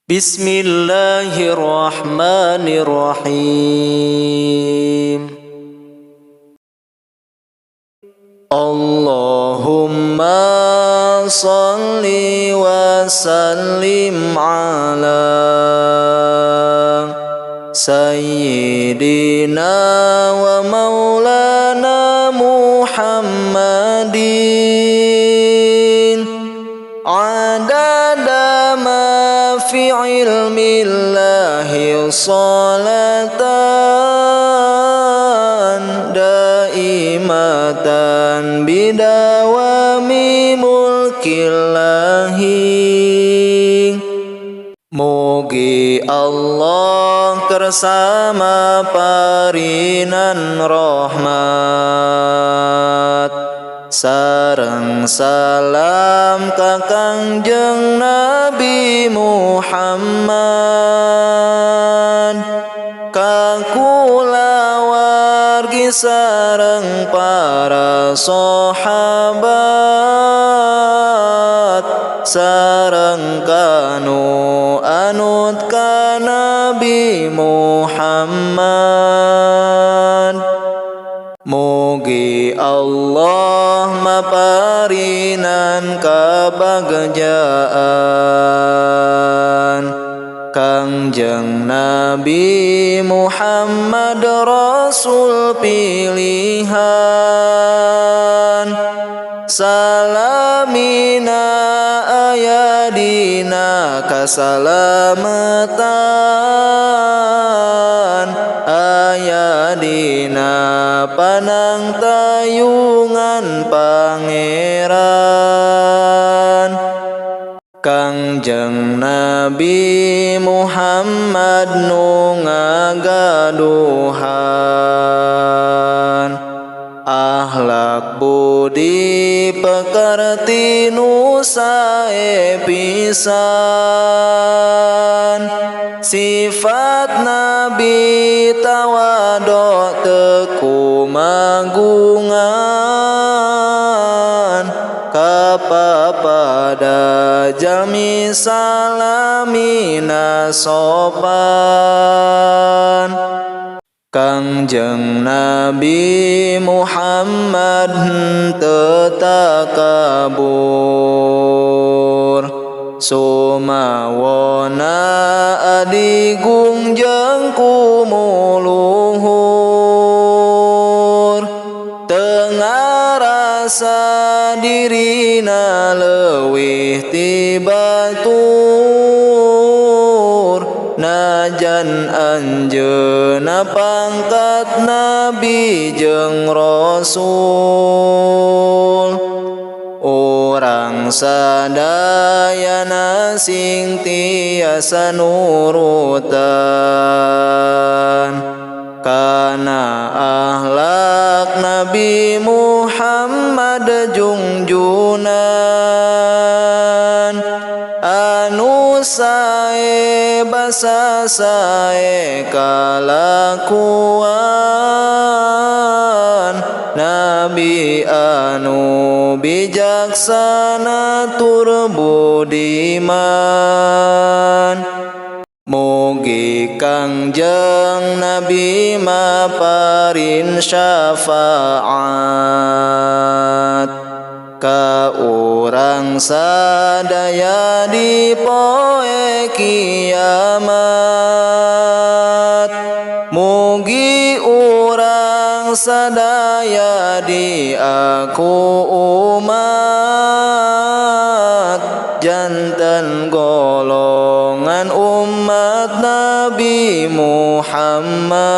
Bismillahirrahmanirrahim. Allahumma salli wa sallim ala Sayyidina wa maulana Muhammadin adada ma fi ilmillahi salatan daimatan bidawami mulkillahi. Mugi Allah kersama parinan rahmat sareng salam ka Kangjeng Nabi Muhammad ka kulawargi sareng para sahabat sareng kanu anut ka Nabi Muhammad. Mugi Allah maparinan kabagjaan Kangjeng Nabi Muhammad Rasul pilihan salamina ayadina kasalamatan ayadina panang tayungan pangeran Kangjeng Nabi Muhammad nu ngagaduhan akhlak budi pekerti nu sae pisan sifat Nabi tawadu teu magungan kapapada jami salamina sopan Kangjeng Nabi Muhammad teu takabur sumawona adigung jeung kumuluhur teu ngarasa dirina leuwih ti batur najan anjeunna pangkat Nabi jeung Rasul urang sadayana sing tiasa nurutan kana akhlak Nabi Muhammad jungjunan anu sae basa sae kalakuan Nabi anu bijaksana tur budiman. Mugi Kangjeng Nabi maparin syafaat ka urang sadaya di poe kiamat. Mugi urang sadaya di aku umat janten golongan umat Nabi Muhammad.